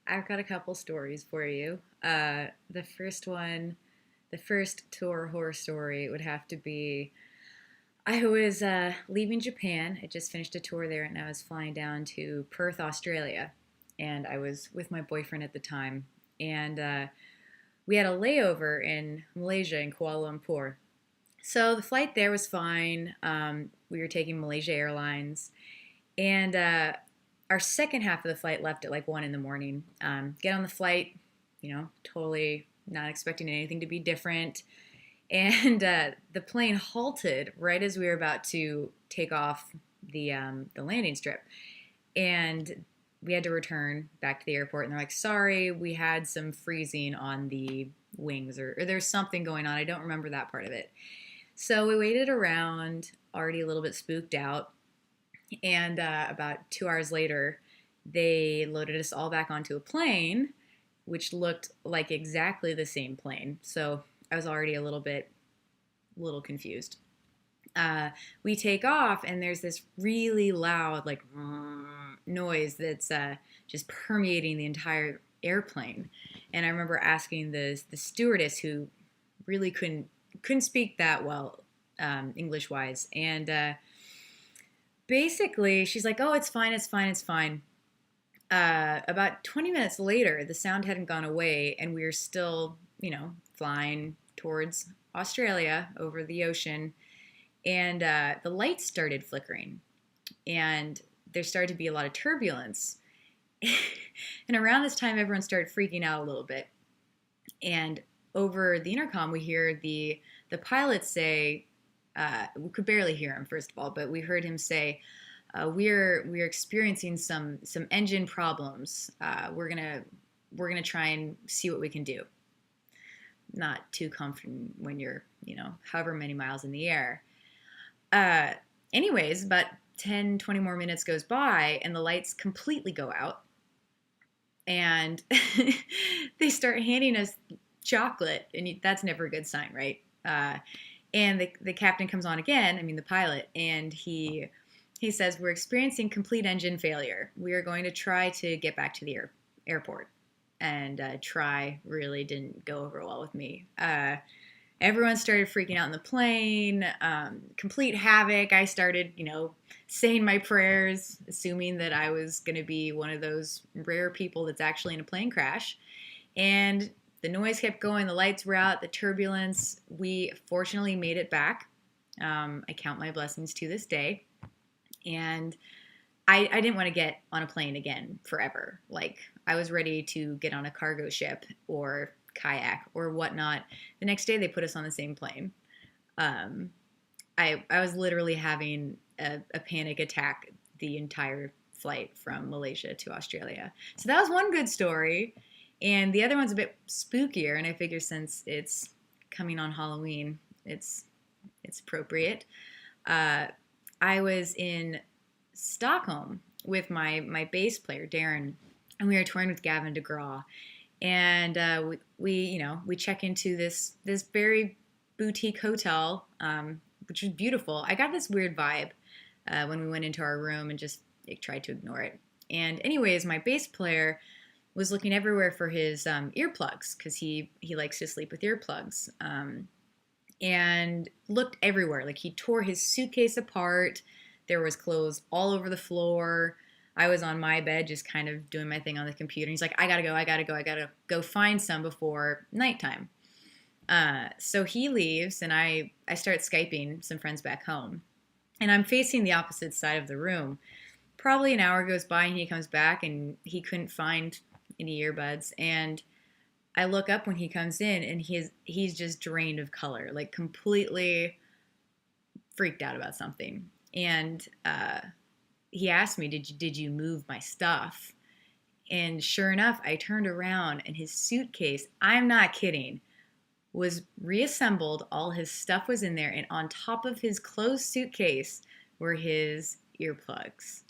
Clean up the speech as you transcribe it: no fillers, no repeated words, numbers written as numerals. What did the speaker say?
I've got a couple stories for you. The first tour horror story would have to be I was leaving Japan. I just finished a tour there and I was flying down to Perth, Australia. And I was with my boyfriend at the time. And we had a layover in Malaysia, in Kuala Lumpur. So the flight there was fine. We were taking Malaysia Airlines. And our second half of the flight left at like 1 in the morning. Get on the flight, totally not expecting anything to be different. And the plane halted right as we were about to take off the landing strip. And we had to return back to the airport. And they're like, sorry, we had some freezing on the wings, or there's something going on. I don't remember that part of it. So we waited around, already a little bit spooked out. And about 2 hours later, they loaded us all back onto a plane, which looked like exactly the same plane. So I was already a little confused. We take off, and there's this really loud, like, noise that's just permeating the entire airplane. And I remember asking the stewardess, who really couldn't speak that well, English wise, and basically, she's like, "Oh, it's fine, it's fine, it's fine." About 20 minutes later, the sound hadn't gone away, and we were still, flying towards Australia over the ocean, and the lights started flickering, and there started to be a lot of turbulence. And around this time, everyone started freaking out a little bit. And over the intercom, we hear the pilot say, we could barely hear him, first of all, but we heard him say, we're experiencing some engine problems. We're gonna try and see what we can do. Not too comforting when you're, however many miles in the air. Anyways, about 10, 20 more minutes goes by, and the lights completely go out. And they start handing us chocolate, and that's never a good sign, right? And the captain comes on again, the pilot, and he says, we're experiencing complete engine failure. We are going to try to get back to the airport. And try really didn't go over well with me. Everyone started freaking out in the plane, complete havoc. I started, saying my prayers, assuming that I was going to be one of those rare people that's actually in a plane crash. And the noise kept going, the lights were out, the turbulence. We fortunately made it back. I count my blessings to this day. And I didn't want to get on a plane again forever. Like, I was ready to get on a cargo ship or kayak or whatnot. The next day, they put us on the same plane. I was literally having a panic attack the entire flight from Malaysia to Australia. So that was one good story. And the other one's a bit spookier, and I figure since it's coming on Halloween, it's appropriate. I was in Stockholm with my bass player Darren, and we were touring with Gavin DeGraw, and we check into this very boutique hotel, which was beautiful. I got this weird vibe when we went into our room and just tried to ignore it. And anyways, my bass player was looking everywhere for his earplugs, because he likes to sleep with earplugs, and looked everywhere. Like, he tore his suitcase apart. There was clothes all over the floor. I was on my bed just kind of doing my thing on the computer. He's like, I gotta go find some before nighttime. So he leaves, and I start Skyping some friends back home. And I'm facing the opposite side of the room. Probably an hour goes by, and he comes back, and he couldn't find any earbuds. And I look up when he comes in, and he's just drained of color, like completely freaked out about something. And he asked me, did you move my stuff? And sure enough, I turned around, and his suitcase, I'm not kidding, was reassembled. All his stuff was in there, and on top of his closed suitcase were his earplugs.